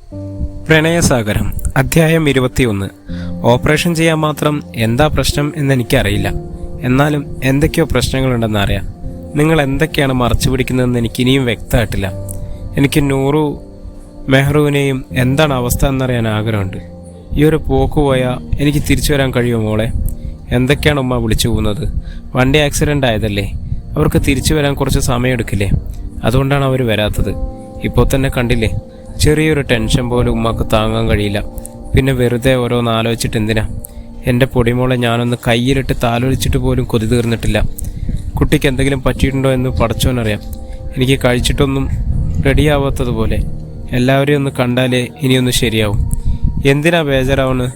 പ്രണയസാഗരം അധ്യായം 21. ഓപ്പറേഷൻ ചെയ്യാൻ മാത്രം എന്താ പ്രശ്നം എന്നെനിക്കറിയില്ല. എന്നാലും എന്തൊക്കെയോ പ്രശ്നങ്ങളുണ്ടെന്നറിയാം. നിങ്ങൾ എന്തൊക്കെയാണ് മറച്ചു പിടിക്കുന്നതെന്ന് എനിക്കിനിയും വ്യക്തമായിട്ടില്ല. എനിക്ക് നൂറു മെഹ്റൂവിനെയും എന്താണ് അവസ്ഥ എന്നറിയാൻ ആഗ്രഹമുണ്ട്. ഈ ഒരു പോക്ക് പോയാൽ എനിക്ക് തിരിച്ചു വരാൻ കഴിയുമോ മോളെ? എന്തൊക്കെയാണ് ഉമ്മ വിളിച്ചു പോകുന്നത്? വണ്ടി ആക്സിഡൻ്റ് ആയതല്ലേ, അവർക്ക് തിരിച്ചു വരാൻ കുറച്ച് സമയമെടുക്കില്ലേ? അതുകൊണ്ടാണ് അവർ വരാത്തത്. ഇപ്പോൾ തന്നെ കണ്ടില്ലേ, ചെറിയൊരു ടെൻഷൻ പോലും ഉമ്മക്ക് താങ്ങാൻ കഴിയില്ല. പിന്നെ വെറുതെ ഓരോന്ന് ആലോചിച്ചിട്ട് എന്തിനാ? എൻ്റെ പൊടിമോളെ ഞാനൊന്ന് കയ്യിലിട്ട് താലോലിച്ചിട്ട് പോലും കൊതി തീർന്നിട്ടില്ല. കുട്ടിക്ക് എന്തെങ്കിലും പറ്റിയിട്ടുണ്ടോ എന്ന് പടച്ചോനറിയാം. എനിക്ക് കഴിച്ചിട്ടൊന്നും റെഡിയാവാത്തതുപോലെ. എല്ലാവരെയും ഒന്ന് കണ്ടാലേ ഇനിയൊന്ന് ശരിയാവും. എന്തിനാ ബേജാറാവുന്നു?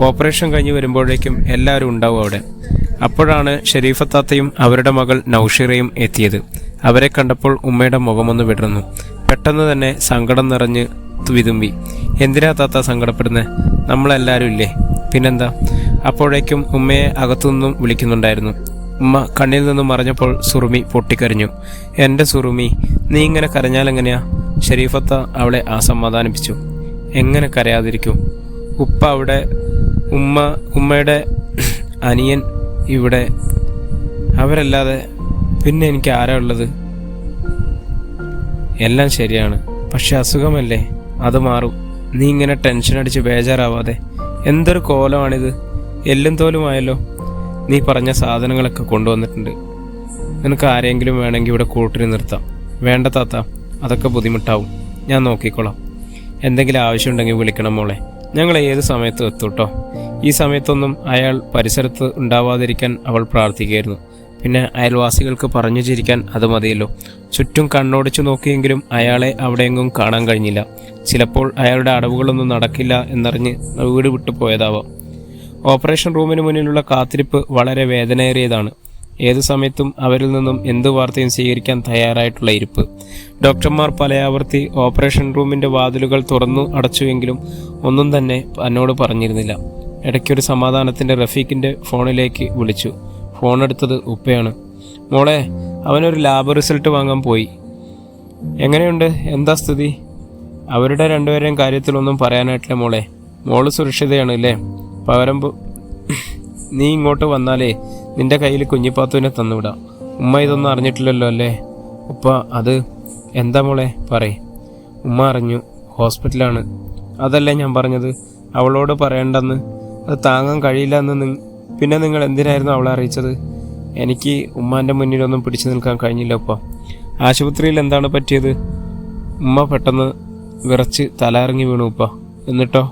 ഓപ്പറേഷൻ കഴിഞ്ഞ് വരുമ്പോഴേക്കും എല്ലാവരും ഉണ്ടാവും അവിടെ. അപ്പോഴാണ് ഷെരീഫത്താത്തയും അവരുടെ മകൾ നൗഷിറയും എത്തിയത്. അവരെ കണ്ടപ്പോൾ ഉമ്മയുടെ മുഖമൊന്ന് വിടർന്നു. പെട്ടെന്ന് തന്നെ സങ്കടം നിറഞ്ഞ് വിതുമ്പി. എന്തിനാ താത്ത സങ്കടപ്പെടുന്നത്? നമ്മളെല്ലാവരും ഇല്ലേ? പിന്നെന്താ? അപ്പോഴേക്കും ഉമ്മയെ അകത്തുനിന്നും വിളിക്കുന്നുണ്ടായിരുന്നു. ഉമ്മ കണ്ണിൽ നിന്നും മറഞ്ഞപ്പോൾ സുറുമി പൊട്ടിക്കരഞ്ഞു. എൻ്റെ സുറുമി, നീ ഇങ്ങനെ കരഞ്ഞാലെങ്ങനെയാ? ഷെരീഫത്ത അവളെ സമാധാനിപ്പിച്ചു. എങ്ങനെ കരയാതിരിക്കും? ഉപ്പ അവിടെ, ഉമ്മയുടെ അനിയൻ ഇവിടെ, അവരല്ലാതെ പിന്നെ എനിക്ക് ആരാ ഉള്ളത്? എല്ലാം ശരിയാണ്, പക്ഷെ അസുഖമല്ലേ, അത് മാറും. നീ ഇങ്ങനെ ടെൻഷൻ അടിച്ച് ബേജാറാവാതെ. എന്തൊരു കോലമാണിത്, എല്ലും തോലുമായല്ലോ. നീ പറഞ്ഞ സാധനങ്ങളൊക്കെ കൊണ്ടുവന്നിട്ടുണ്ട്. നിനക്ക് ആരെങ്കിലും വേണമെങ്കിൽ ഇവിടെ കൂട്ടിന് നിർത്താം. വേണ്ട താത്ത, അതൊക്കെ ബുദ്ധിമുട്ടാവും. ഞാൻ നോക്കിക്കോളാം. എന്തെങ്കിലും ആവശ്യമുണ്ടെങ്കിൽ വിളിക്കണം മോളെ. ഞങ്ങൾ ഏത് സമയത്തും എത്തൂട്ടോ. ഈ സമയത്തൊന്നും അയാൾ പരിസരത്ത് ഉണ്ടാവാതിരിക്കാൻ അവൾ പ്രാർത്ഥിക്കുകയായിരുന്നു. പിന്നെ അയൽവാസികൾക്ക് പറഞ്ഞു ചിരിക്കാൻ അത് മതിയല്ലോ. ചുറ്റും കണ്ണോടിച്ചു നോക്കിയെങ്കിലും അയാളെ അവിടെയെങ്ങും കാണാൻ കഴിഞ്ഞില്ല. ചിലപ്പോൾ അയാളുടെ അടവുകളൊന്നും നടക്കില്ല എന്നറിഞ്ഞ് വീട് വിട്ടു പോയതാവാം. ഓപ്പറേഷൻ റൂമിന് മുന്നിലുള്ള കാത്തിരിപ്പ് വളരെ വേദനയേറിയതാണ്. ഏതു സമയത്തും അവരിൽ നിന്നും എന്ത് വാർത്തയും സ്വീകരിക്കാൻ തയ്യാറായിട്ടുള്ള ഇരിപ്പ്. ഡോക്ടർമാർ പലയാവർത്തി ഓപ്പറേഷൻ റൂമിൻ്റെ വാതിലുകൾ തുറന്നു അടച്ചുവെങ്കിലും ഒന്നും തന്നെ എന്നോട് പറഞ്ഞിരുന്നില്ല. ഇടയ്ക്കൊരു സമാധാനത്തിൻ്റെ റഫീഖിൻ്റെ ഫോണിലേക്ക് വിളിച്ചു. ഫോൺ എടുത്തത് ഉപ്പയാണ്. മോളെ, അവനൊരു ലാബ് റിസൾട്ട് വാങ്ങാൻ പോയി. എങ്ങനെയുണ്ട്? എന്താ സ്ഥിതി? അവരുടെ രണ്ടുപേരെയും കാര്യത്തിലൊന്നും പറയാനായിട്ടില്ല മോളെ. മോള് സുരക്ഷിതയാണ് അല്ലേ? പകരം നീ ഇങ്ങോട്ട് വന്നാലേ നിന്റെ കയ്യിൽ കുഞ്ഞിപ്പാത്തുവിനെ തന്നുവിടാം. ഉമ്മ ഇതൊന്നും അറിഞ്ഞിട്ടില്ലല്ലോ അല്ലേ? ഉപ്പ അത് എന്താ മോളെ പറയ്. ഉമ്മ അറിഞ്ഞു, ഹോസ്പിറ്റലാണ്. അതല്ലേ ഞാൻ പറഞ്ഞത്, അവളോട് പറയണ്ടെന്ന്. അത് താങ്ങാൻ കഴിയില്ല എന്ന്. പിന്നെ നിങ്ങൾ എന്തിനായിരുന്നു അവളെ അറിയിച്ചത്? എനിക്ക് ഉമ്മാൻ്റെ മുന്നിലൊന്നും പിടിച്ചു നിൽക്കാൻ കഴിഞ്ഞില്ല ഉപ്പ. ആശുപത്രിയിൽ എന്താണ് പറ്റിയത്? ഉമ്മ പെട്ടെന്ന് വിറച്ച് തലയിറങ്ങി വീണു ഉപ്പ. എന്നിട്ടോ?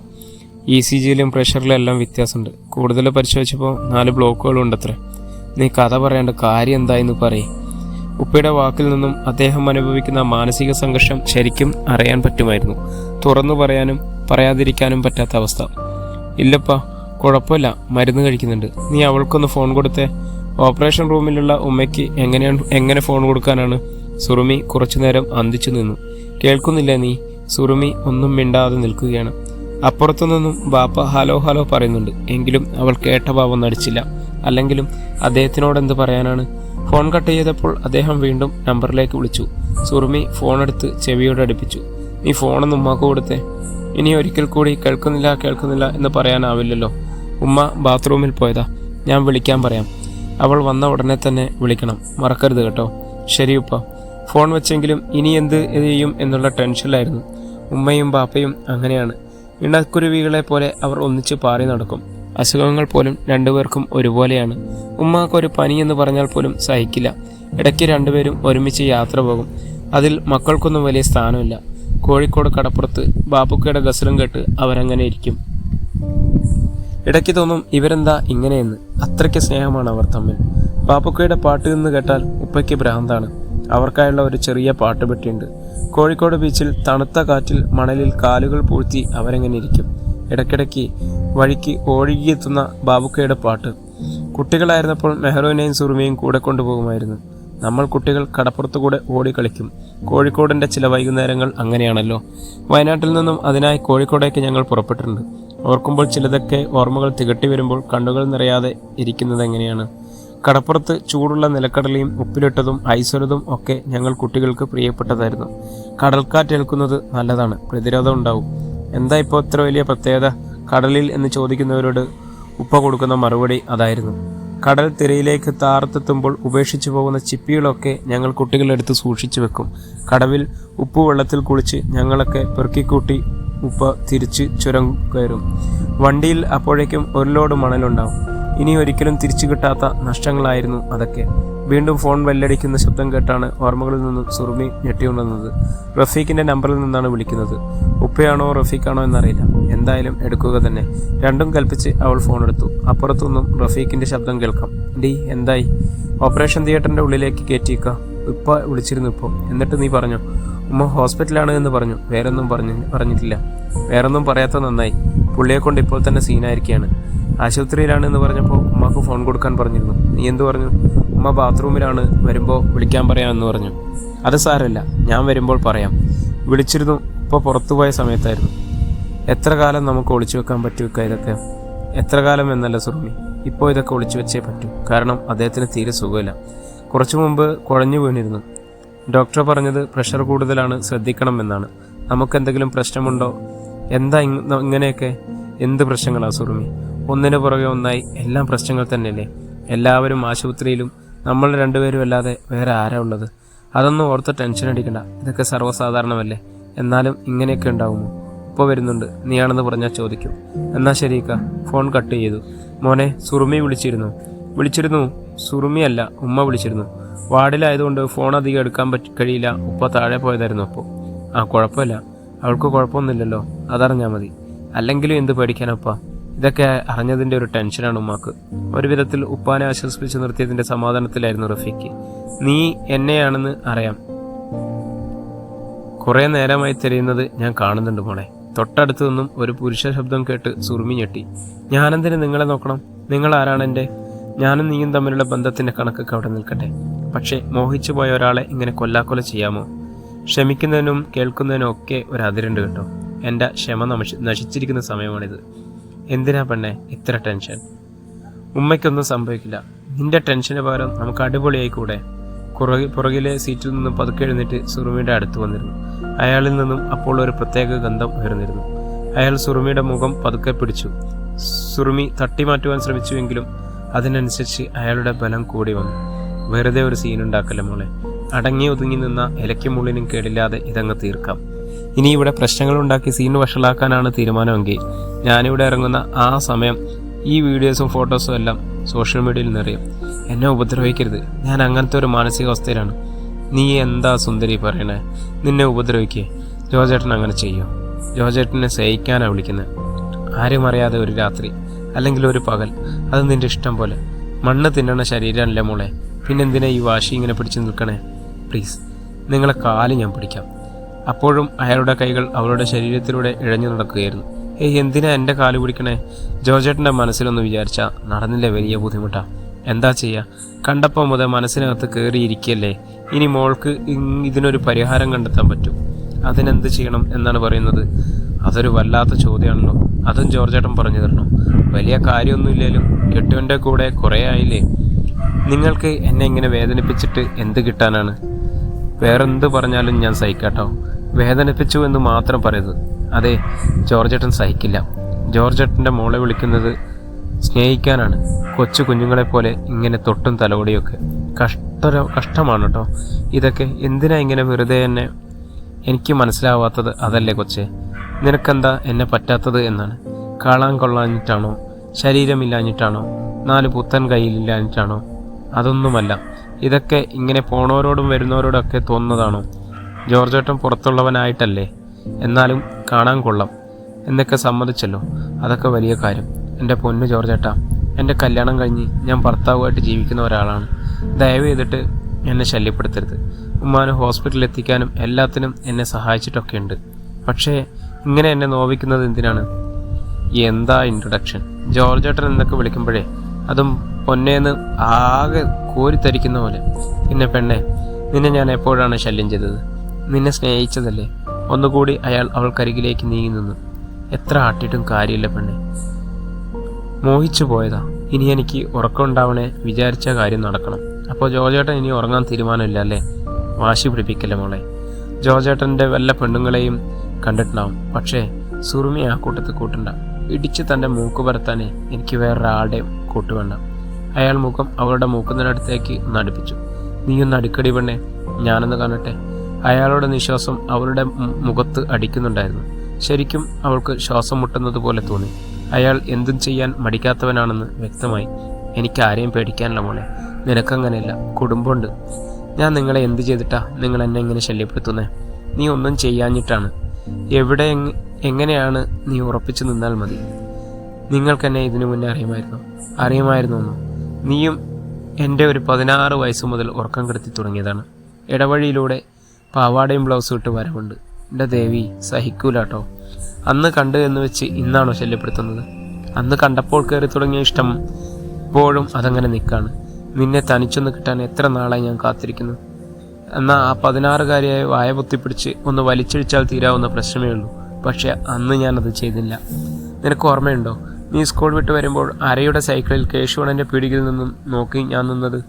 ECGയിലും പ്രഷറിലും എല്ലാം വ്യത്യാസമുണ്ട്. കൂടുതൽ പരിശോധിച്ചപ്പോൾ 4 ബ്ലോക്കുകളും ഉണ്ടത്രേ. നീ കഥ പറയേണ്ട കാര്യം എന്തായെന്ന് പറയേ. ഉപ്പയുടെ വാക്കിൽ നിന്നും അദ്ദേഹം അനുഭവിക്കുന്ന മാനസിക സംഘർഷം ശരിക്കും അറിയാൻ പറ്റുമായിരുന്നു. തുറന്നു പറയാനും പറയാതിരിക്കാനും പറ്റാത്ത അവസ്ഥ. ഇല്ലപ്പാ, കുഴപ്പമില്ല, മരുന്ന് കഴിക്കുന്നുണ്ട്. നീ അവൾക്കൊന്ന് ഫോൺ കൊടുത്തേ. ഓപ്പറേഷൻ റൂമിലുള്ള ഉമ്മയ്ക്ക് എങ്ങനെ ഫോൺ കൊടുക്കാനാണ്? സുറുമി കുറച്ചുനേരം അന്തിച്ചു നിന്നു. കേൾക്കുന്നില്ല നീ? സുറുമി ഒന്നും മിണ്ടാതെ നിൽക്കുകയാണ്. അപ്പുറത്തുനിന്നും ബാപ്പ ഹലോ ഹലോ പറയുന്നുണ്ട്. എങ്കിലും അവൾ കേട്ട ഭാവം നടിച്ചില്ല. അല്ലെങ്കിലും അദ്ദേഹത്തിനോട് എന്ത് പറയാനാണ്? ഫോൺ കട്ട് ചെയ്തപ്പോൾ അദ്ദേഹം വീണ്ടും നമ്പറിലേക്ക് വിളിച്ചു. സുറുമി ഫോണെടുത്ത് ചെവിയോട് അടുപ്പിച്ചു. നീ ഫോണൊന്ന് ഉമ്മാക്ക് കൊടുത്തേ. ഇനി ഒരിക്കൽ കൂടി കേൾക്കുന്നില്ല എന്ന് പറയാനാവില്ലല്ലോ. ഉമ്മ ബാത്റൂമിൽ പോയതാ, ഞാൻ വിളിക്കാൻ പറയാം. അവൾ വന്ന ഉടനെ തന്നെ വിളിക്കണം, മറക്കരുത് കേട്ടോ. ശരി ഉപ്പ. ഫോൺ വെച്ചെങ്കിലും ഇനി എന്ത് ചെയ്യും എന്നുള്ള ടെൻഷനിലായിരുന്നു. ഉമ്മയും ബാപ്പയും അങ്ങനെയാണ്. ഇണക്കുരുവികളെ പോലെ അവർ ഒന്നിച്ച് പാറി നടക്കും. അസുഖങ്ങൾ പോലും രണ്ടുപേർക്കും ഒരുപോലെയാണ്. ഉമ്മാക്കൊരു പനി എന്ന് പറഞ്ഞാൽ പോലും സഹിക്കില്ല. ഇടയ്ക്ക് രണ്ടുപേരും ഒരുമിച്ച് യാത്ര പോകും. അതിൽ മക്കൾക്കൊന്നും വലിയ സ്ഥാനമില്ല. കോഴിക്കോട് കടപ്പുറത്ത് ബാപ്പുക്കയുടെ ഗസലും കേട്ട് അവരങ്ങനെ ഇരിക്കും. ഇടയ്ക്ക് തോന്നും ഇവരെന്താ ഇങ്ങനെയെന്ന്. അത്രയ്ക്ക് സ്നേഹമാണ് അവർ തമ്മിൽ. ബാപ്പുക്കയുടെ പാട്ട് എന്ന് കേട്ടാൽ ഉപ്പയ്ക്ക് ഭ്രാന്താണ്. അവർക്കായുള്ള ഒരു ചെറിയ പാട്ടുപെട്ടിയുണ്ട്. കോഴിക്കോട് ബീച്ചിൽ തണുത്ത കാറ്റിൽ മണലിൽ കാലുകൾ പൂഴ്ത്തി അവരെങ്ങനെ ഇരിക്കും. ഇടയ്ക്കിടയ്ക്ക് വഴിക്ക് ഒഴുകിയെത്തുന്ന ബാബുക്കയുടെ പാട്ട്. കുട്ടികളായിരുന്നപ്പോൾ മെഹ്റൂവിനെയും സുറുമിയും കൂടെ കൊണ്ടുപോകുമായിരുന്നു. നമ്മൾ കുട്ടികൾ കടപ്പുറത്തുകൂടെ ഓടി കളിക്കും. കോഴിക്കോടിൻ്റെ ചില വൈകുന്നേരങ്ങൾ അങ്ങനെയാണല്ലോ. വയനാട്ടിൽ നിന്നും അതിനായി കോഴിക്കോടേക്ക് ഞങ്ങൾ പുറപ്പെട്ടിട്ടുണ്ട്. ഓർക്കുമ്പോൾ ചിലതൊക്കെ ഓർമ്മകൾ തികട്ടി വരുമ്പോൾ കണ്ണുകൾ നിറയാതെ ഇരിക്കുന്നത് എങ്ങനെയാണ്. കടപ്പുറത്ത് ചൂടുള്ള നിലക്കടലയും ഉപ്പിലിട്ടതും ഐശ്വര്യതും ഒക്കെ ഞങ്ങൾ കുട്ടികൾക്ക് പ്രിയപ്പെട്ടതായിരുന്നു. കടൽക്കാറ്റേൽക്കുന്നത് നല്ലതാണ്, പ്രതിരോധം ഉണ്ടാവും. എന്താ ഇപ്പോൾ ഇത്ര വലിയ പ്രത്യേകത കടലിൽ എന്ന് ചോദിക്കുന്നവരോട് ഉപ്പ കൊടുക്കുന്ന മറുപടി അതായിരുന്നു. കടൽ തിരയിലേക്ക് താറത്തെത്തുമ്പോൾ ഉപേക്ഷിച്ചു പോകുന്ന ചിപ്പികളൊക്കെ ഞങ്ങൾ കുട്ടികളെടുത്ത് സൂക്ഷിച്ചു വെക്കും. കടവിൽ ഉപ്പ് വെള്ളത്തിൽ കുളിച്ച് ഞങ്ങളൊക്കെ പെറുക്കിക്കൂട്ടി ഉപ്പ തിരിച്ച് ചുരം കയറും. വണ്ടിയിൽ അപ്പോഴേക്കും ഒരു ലോഡ് മണലുണ്ടാവും. ഇനി ഒരിക്കലും തിരിച്ചു കിട്ടാത്ത നഷ്ടങ്ങളായിരുന്നു അതൊക്കെ. വീണ്ടും ഫോൺ ബെല്ലടിക്കുന്ന ശബ്ദം കേട്ടാണ് ഓർമ്മകളിൽ നിന്നും സുറുമി ഞെട്ടിയുണർന്നത്. റഫീഖിന്റെ നമ്പറിൽ നിന്നാണ് വിളിക്കുന്നത്. ഉപ്പയാണോ റഫീഖാണോ എന്നറിയില്ല. എന്തായാലും എടുക്കുക തന്നെ. രണ്ടും കൽപ്പിച്ച് അവൾ ഫോൺ എടുത്തു. അപ്പുറത്തുനിന്നും റഫീഖിന്റെ ശബ്ദം കേൾക്കാം. ഡി എന്തായി? ഓപ്പറേഷൻ തിയേറ്ററിന്റെ ഉള്ളിലേക്ക് കയറ്റിയേക്ക. ഉപ്പ വിളിച്ചിരുന്നു ഇപ്പോൾ. എന്നിട്ട് നീ പറഞ്ഞോ? ഉമ്മ ഹോസ്പിറ്റലാണ് എന്ന് പറഞ്ഞു. വേറൊന്നും പറഞ്ഞിട്ടില്ല. വേറൊന്നും പറയാത്ത നന്നായി. പുള്ളിയെ കൊണ്ട് ഇപ്പോൾ തന്നെ സീനായിരിക്കുകയാണ്. ആശുപത്രിയിലാണ് എന്ന് പറഞ്ഞപ്പോൾ ഉമ്മക്ക് ഫോൺ കൊടുക്കാൻ പറഞ്ഞിരുന്നു. നീ എന്തു പറഞ്ഞു? ഉമ്മ ബാത്റൂമിലാണ്, വരുമ്പോൾ വിളിക്കാൻ പറയാമെന്ന് പറഞ്ഞു. അത് സാരമില്ല, ഞാൻ വരുമ്പോൾ പറയാം. വിളിച്ചിരുന്നു. ഇപ്പോൾ പുറത്തുപോയ സമയത്തായിരുന്നു. എത്ര കാലം നമുക്ക് ഒളിച്ചു വെക്കാൻ പറ്റുക ഇതൊക്കെ? എത്ര കാലം എന്നല്ല സുറുമി, ഇപ്പോൾ ഇതൊക്കെ ഒളിച്ചു വെച്ചേ പറ്റൂ. കാരണം അദ്ദേഹത്തിന് തീരെ സുഖമില്ല. കുറച്ചു മുമ്പ് കുഴഞ്ഞു വീണിരുന്നു. ഡോക്ടർ പറഞ്ഞത് പ്രഷർ കൂടുതലാണ്, ശ്രദ്ധിക്കണം എന്നാണ്. നമുക്കെന്തെങ്കിലും പ്രശ്നമുണ്ടോ? എന്താ ഇങ്ങനെയൊക്കെ? എന്ത് പ്രശ്നങ്ങളാ സുറുമി? ഒന്നിനു പുറകെ ഒന്നായി എല്ലാം പ്രശ്നങ്ങൾ തന്നെയല്ലേ? എല്ലാവരും ആശുപത്രിയിലും നമ്മൾ രണ്ടുപേരും അല്ലാതെ വേറെ ആരാ ഉള്ളത്? അതൊന്നും ഓർത്ത് ടെൻഷൻ അടിക്കണ്ട. ഇതൊക്കെ സർവ്വസാധാരണമല്ലേ. എന്നാലും ഇങ്ങനെയൊക്കെ ഉണ്ടാവുമോ? ഇപ്പോൾ വരുന്നുണ്ട്, നീയാണെന്ന് പറഞ്ഞാൽ ചോദിക്കും. എന്നാ ശരിക്ക. ഫോൺ കട്ട് ചെയ്തു. മോനെ, സുറുമി വിളിച്ചിരുന്നു. സുറുമിയല്ല, ഉമ്മ വിളിച്ചിരുന്നു. വാർഡിലായതുകൊണ്ട് ഫോൺ അധികം എടുക്കാൻ കഴിയില്ല. ഉപ്പ താഴെ പോയതായിരുന്നു അപ്പോൾ. കുഴപ്പമില്ല, അവൾക്ക് കുഴപ്പമൊന്നുമില്ലല്ലോ, അതറിഞ്ഞാൽ മതി. അല്ലെങ്കിലും എന്ത് പേടിക്കാനപ്പ? ഇതൊക്കെ അറിഞ്ഞതിൻ്റെ ഒരു ടെൻഷനാണ് ഉമ്മാക്ക്. ഒരു വിധത്തിൽ ഉപ്പാനെ ആശ്വസിപ്പിച്ച് നിർത്തിയതിൻ്റെ സമാധാനത്തിലായിരുന്നു റഫീഖ്. നീ എന്നെയാണെന്ന് അറിയാം. കുറേ നേരമായി തിരയുന്നത് ഞാൻ കാണുന്നുണ്ട് മോളെ. തൊട്ടടുത്തു നിന്നും ഒരു പുരുഷ ശബ്ദം കേട്ട് സുറുമി ഞെട്ടി. ഞാനെന്തിന് നിങ്ങളെ നോക്കണം? നിങ്ങൾ ആരാണ് എൻ്റെ? ഞാനും നീയും തമ്മിലുള്ള ബന്ധത്തിൻ്റെ കണക്കൊക്കെ അവിടെ നിൽക്കട്ടെ. പക്ഷേ മോഹിച്ചു പോയ ഒരാളെ ഇങ്ങനെ കൊല്ലാക്കൊല ചെയ്യാമോ? ക്ഷമിക്കുന്നതിനും കേൾക്കുന്നതിനും ഒക്കെ ഒരു അതിരുണ്ട് കേട്ടോ. എൻ്റെ ക്ഷമ നശിച്ചിരിക്കുന്ന സമയമാണിത്. എന്തിനാ പെണ്ണെ ഇത്ര ടെൻഷൻ? ഉമ്മയ്ക്കൊന്നും സംഭവിക്കില്ല. നിന്റെ ടെൻഷന് പകരം നമുക്ക് അടിപൊളിയായി കൂടെ? പുറകിലെ സീറ്റിൽ നിന്നും പതുക്കെ എഴുന്നേറ്റ് സുറുമിയുടെ അടുത്ത് വന്നിരുന്നു. അയാളിൽ നിന്നും അപ്പോൾ ഒരു പ്രത്യേക ഗന്ധം ഉയർന്നിരുന്നു. അയാൾ സുറുമിയുടെ മുഖം പതുക്കെ പിടിച്ചു. സുറുമി തട്ടിമാറ്റുവാൻ ശ്രമിച്ചുവെങ്കിലും അതിനനുസരിച്ച് അയാളുടെ ബലം കൂടി വന്നു. വെറുതെ ഒരു സീനുണ്ടാക്കല്ലേ മോളെ. അടങ്ങി ഒതുങ്ങി നിന്ന ഇലയ്ക്കും മുള്ളിനും കേടില്ലാതെ ഇതങ്ങ് തീർക്കാം. ഇനി ഇവിടെ പ്രശ്നങ്ങളുണ്ടാക്കി സീൻ വഷളാക്കാനാണ് തീരുമാനമെങ്കിൽ ഞാനിവിടെ ഇറങ്ങുന്ന ആ സമയം ഈ വീഡിയോസും ഫോട്ടോസും എല്ലാം സോഷ്യൽ മീഡിയയിൽ നിറയും. എന്നെ ഉപദ്രവിക്കരുത്. ഞാൻ അങ്ങനത്തെ ഒരു മാനസികാവസ്ഥയിലാണ്. നീ എന്താ സുന്ദരി പറയണേ? നിന്നെ ഉപദ്രവിക്കേ? ജോർജേട്ടൻ അങ്ങനെ ചെയ്യോ? ജോർജേട്ടനെ സ്നേഹിക്കാനാണ് വിളിക്കുന്നത്. ആരും അറിയാതെ ഒരു രാത്രി അല്ലെങ്കിൽ ഒരു പകൽ, അത് നിന്റെ ഇഷ്ടം പോലെ. മണ്ണ് തിന്നണ ശരീരമല്ലേ മോളെ. പിന്നെന്തിനാ ഈ വാശി ഇങ്ങനെ പിടിച്ചു നിൽക്കണേ? പ്ലീസ്, നിങ്ങളെ കാല് ഞാൻ പിടിക്കാം. അപ്പോഴും അയാളുടെ കൈകൾ അവളുടെ ശരീരത്തിലൂടെ ഇഴഞ്ഞു നടക്കുകയായിരുന്നു. എന്തിനാ എൻ്റെ കാല് പിടിക്കണേ? ജോർജേട്ടൻ്റെ മനസ്സിലൊന്ന് വിചാരിച്ചാൽ നടന്നില്ലേ വലിയ ബുദ്ധിമുട്ടാ. എന്താ ചെയ്യുക? കണ്ടപ്പോൾ മുതൽ മനസ്സിനകത്ത് കയറിയിരിക്കല്ലേ. ഇനി മോൾക്ക് ഇതിനൊരു പരിഹാരം കണ്ടെത്താൻ പറ്റും. അതിനെന്ത് ചെയ്യണം എന്നാണ് പറയുന്നത്? അതൊരു വല്ലാത്ത ചോദ്യമാണല്ലോ. അതും ജോർജേട്ടൻ പറഞ്ഞു തരണം. വലിയ കാര്യമൊന്നുമില്ലേലും കെട്ടുവൻ്റെ കൂടെ കുറേ ആയില്ലേ. നിങ്ങൾക്ക് എന്നെ ഇങ്ങനെ വേദനിപ്പിച്ചിട്ട് എന്ത് കിട്ടാനാണ്? വേറെന്ത് പറഞ്ഞാലും ഞാൻ സഹിക്കാട്ടോ. വേദനിപ്പിച്ചു എന്ന് മാത്രം പറയരുത്. അതെ, ജോർജേട്ടൻ സഹിക്കില്ല. ജോർജേട്ടൻ്റെ മോളെ വിളിക്കുന്നത് സ്നേഹിക്കാനാണ്. കൊച്ചു കുഞ്ഞുങ്ങളെപ്പോലെ ഇങ്ങനെ തൊട്ടും തലോടിയൊക്കെ. കഷ്ടമാണ് കേട്ടോ ഇതൊക്കെ. എന്തിനാ ഇങ്ങനെ വെറുതെ എന്നെ? എനിക്ക് മനസ്സിലാവാത്തത് അതല്ലേ കൊച്ചേ. നിനക്കെന്താ എന്നെ പറ്റാത്തത് എന്നാണ്. കാണാൻ കൊള്ളാഞ്ഞിട്ടാണോ? ശരീരമില്ലാഞ്ഞിട്ടാണോ? 4 പുത്തൻ കയ്യിലില്ലാഞ്ഞിട്ടാണോ? അതൊന്നുമല്ല. ഇതൊക്കെ ഇങ്ങനെ പോണവരോടും വരുന്നവരോടൊക്കെ തോന്നുന്നതാണോ? ജോർജേട്ടൻ പുറത്തുള്ളവനായിട്ടല്ലേ. എന്നാലും കാണാൻ കൊള്ളാം എന്നൊക്കെ സമ്മതിച്ചല്ലോ. അതൊക്കെ വലിയ കാര്യം. എൻ്റെ പൊന്നു ജോർജേട്ടാ, എൻ്റെ കല്യാണം കഴിഞ്ഞ് ഞാൻ ഭർത്താവുമായിട്ട് ജീവിക്കുന്ന ഒരാളാണ്. ദയവ് ചെയ്തിട്ട് എന്നെ ശല്യപ്പെടുത്തരുത്. ഉമ്മാനെ ഹോസ്പിറ്റലിൽ എത്തിക്കാനും എല്ലാത്തിനും എന്നെ സഹായിച്ചിട്ടൊക്കെയുണ്ട്. പക്ഷേ ഇങ്ങനെ എന്നെ നോവിക്കുന്നത് എന്തിനാണ്? എന്താ ഇൻട്രൊഡക്ഷൻ? ജോർജേട്ടൻ എന്നൊക്കെ വിളിക്കുമ്പോഴേ അതും പൊന്നേന്ന് ആകെ കോരിത്തരിക്കുന്ന പോലെ. പിന്നെ പെണ്ണെ, നിന്നെ ഞാൻ എപ്പോഴാണ് ശല്യം ചെയ്തത്? നിന്നെ സ്നേഹിച്ചതല്ലേ. ഒന്നുകൂടി അയാൾ അവൾക്കരികിലേക്ക് നീങ്ങി നിന്നു. എത്ര ആട്ടിയിട്ടും കാര്യമില്ല പെണ്ണെ. മോഹിച്ചു പോയതാ. ഇനി എനിക്ക് ഉറക്കമുണ്ടാവണേ. വിചാരിച്ച കാര്യം നടക്കണം. അപ്പോൾ ജോർജേട്ടൻ ഇനി ഉറങ്ങാൻ തീരുമാനമില്ല അല്ലേ? വാശി പിടിപ്പിക്കല്ലേ മോളെ. ജോർജേട്ടൻ്റെ വല്ല പെണ്ണുങ്ങളെയും കണ്ടിട്ടുണ്ടാവും. പക്ഷേ സുറുമി ആ കൂട്ടത്തിൽ കൂട്ടണ്ട. ഇടിച്ച് തൻ്റെ മൂക്ക് പരത്താനേ എനിക്ക് വേറൊരാളുടെയും കൂട്ടുവേണ്ട. അയാൾ മുഖം അവളുടെ മൂക്കുന്നതിനടുത്തേക്ക് ഒന്ന് അടുപ്പിച്ചു. നീയൊന്ന് അടുക്കടി പെണ്ണെ, ഞാനൊന്ന് കാണട്ടെ. അയാളുടെ നിശ്വാസം അവളുടെ മുഖത്ത് അടിക്കുന്നുണ്ടായിരുന്നു. ശരിക്കും അവൾക്ക് ശ്വാസം മുട്ടുന്നത് പോലെ തോന്നി. അയാൾ എന്തും ചെയ്യാൻ മടിക്കാത്തവനാണെന്ന് വ്യക്തമായി. എനിക്ക് ആരെയും പേടിക്കാനല്ല മോളെ, നിനക്കങ്ങനെയല്ല, കുടുംബമുണ്ട്. ഞാൻ നിങ്ങളെ എന്ത് ചെയ്തിട്ടാ നിങ്ങൾ എന്നെ ഇങ്ങനെ ശല്യപ്പെടുത്തുന്നേ? നീ ഒന്നും ചെയ്യാഞ്ഞിട്ടാണ്. എവിടെ എങ്ങനെയാണ് നീ ഉറപ്പിച്ചു നിന്നാൽ മതി. നിങ്ങൾക്കെന്നെ ഇതിനു മുന്നേ അറിയുമായിരുന്നോ? നീയും എൻ്റെ ഒരു 16 വയസ്സ് മുതൽ ഉറക്കം കെടുത്തി തുടങ്ങിയതാണ്. ഇടവഴിയിലൂടെ പാവാടയും ബ്ലൗസും ഇട്ട് വരവുണ്ട്. എൻ്റെ ദേവി, സഹിക്കൂലാട്ടോ. അന്ന് കണ്ടു എന്ന് വെച്ച് ഇന്നാണോ ശല്യപ്പെടുത്തുന്നത്? അന്ന് കണ്ടപ്പോൾ കയറി തുടങ്ങിയ ഇഷ്ടം ഇപ്പോഴും അതങ്ങനെ നിൽക്കാണ്. നിന്നെ തനിച്ചൊന്ന് കിട്ടാൻ എത്ര നാളായി ഞാൻ കാത്തിരിക്കുന്നു. എന്നാൽ ആ 16-കാരിയായ വായ പൊത്തിപ്പിടിച്ച് ഒന്ന് വലിച്ചിഴിച്ചാൽ തീരാവുന്ന പ്രശ്നമേ ഉള്ളൂ. പക്ഷെ അന്ന് ഞാനത് ചെയ്തില്ല. നിനക്ക് ഓർമ്മയുണ്ടോ, നീ സ്കൂൾ വിട്ട് വരുമ്പോൾ അരയുടെ സൈക്കിളിൽ കേശവണൻ്റെ പീടികയിൽ നിന്നും നോക്കി ഞാൻ നിന്നത്?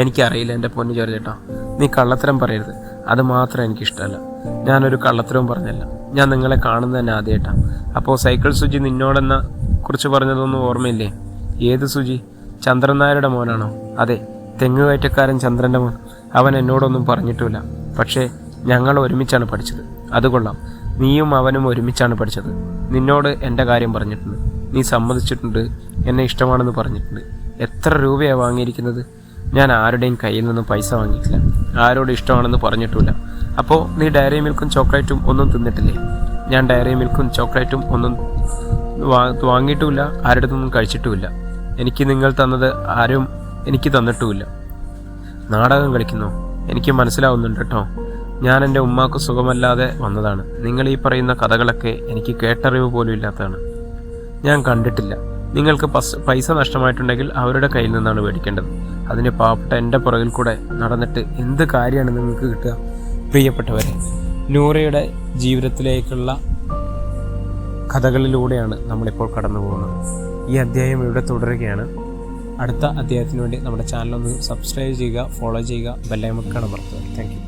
എനിക്കറിയില്ല എൻ്റെ പൊന്നു ജോർജേട്ടാ, നീ കള്ളത്തരം പറയരുത്. അത് മാത്രം എനിക്കിഷ്ടമല്ല. ഞാനൊരു കള്ളത്തരവും പറഞ്ഞല്ല. ഞാൻ നിങ്ങളെ കാണുന്നത് തന്നെ ആദ്യമായിട്ടാ. അപ്പോൾ സൈക്കിൾ സുജി നിന്നോടെന്ന കുറിച്ച് പറഞ്ഞതൊന്നും ഓർമ്മയില്ലേ? ഏത് സുജി? ചന്ദ്രൻ നായരുടെ മോനാണോ? അതെ, തെങ്ങ് കയറ്റക്കാരൻ ചന്ദ്രൻ്റെ മോൻ. അവൻ എന്നോടൊന്നും പറഞ്ഞിട്ടില്ല. പക്ഷേ ഞങ്ങൾ ഒരുമിച്ചാണ് പഠിച്ചത്. അത് കൊള്ളാം, നീയും അവനും ഒരുമിച്ചാണ് പഠിച്ചത്. നിന്നോട് എൻ്റെ കാര്യം പറഞ്ഞിട്ടുണ്ട്. നീ സമ്മതിച്ചിട്ടുണ്ട്, എന്നെ ഇഷ്ടമാണെന്ന് പറഞ്ഞിട്ടുണ്ട്. എത്ര രൂപയാണ് വാങ്ങിയിരിക്കുന്നത്? ഞാൻ ആരുടെയും കയ്യിൽ നിന്നും പൈസ വാങ്ങിയിട്ടില്ല. ആരോട് ഇഷ്ടമാണെന്ന് പറഞ്ഞിട്ടില്ല. അപ്പോൾ നീ ഡയറി മിൽക്കും ചോക്ലേറ്റും ഒന്നും തിന്നിട്ടില്ലേ? ഞാൻ ഡയറി മിൽക്കും ചോക്ലേറ്റും ഒന്നും വാങ്ങിയിട്ടുമില്ല, ആരുടെ നിന്നും കഴിച്ചിട്ടുമില്ല. എനിക്ക് നിങ്ങൾ തന്നത് ആരും എനിക്ക് തന്നിട്ടുമില്ല. നാടകം കളിക്കുന്നോ? എനിക്ക് മനസ്സിലാവുന്നുണ്ട് കേട്ടോ. ഞാൻ എൻ്റെ ഉമ്മാക്ക് സുഖമല്ലാതെ വന്നതാണ്. നിങ്ങൾ ഈ പറയുന്ന കഥകളൊക്കെ എനിക്ക് കേട്ടറിവ് പോലും ഇല്ലാത്തതാണ്. ഞാൻ കണ്ടിട്ടില്ല. നിങ്ങൾക്ക് പൈസ നഷ്ടമായിട്ടുണ്ടെങ്കിൽ അവരുടെ കയ്യിൽ നിന്നാണ് മേടിക്കേണ്ടത്. അതിന് പാവപ്പെട്ട എൻ്റെ പുറകിൽ കൂടെ നടന്നിട്ട് എന്ത് കാര്യമാണ് നിങ്ങൾക്ക് കിട്ടുക? പ്രിയപ്പെട്ടവരെ, നൂറയുടെ ജീവിതത്തിലേക്കുള്ള കഥകളിലൂടെയാണ് നമ്മളിപ്പോൾ കടന്നു പോകുന്നത്. ഈ അധ്യായം ഇവിടെ തുടരുകയാണ്. അടുത്ത അധ്യായത്തിന് വേണ്ടി നമ്മുടെ ചാനലൊന്ന് സബ്സ്ക്രൈബ് ചെയ്യുക, ഫോളോ ചെയ്യുക, ബെല്ലൈക്കൺ അമർത്തുക. Thank you.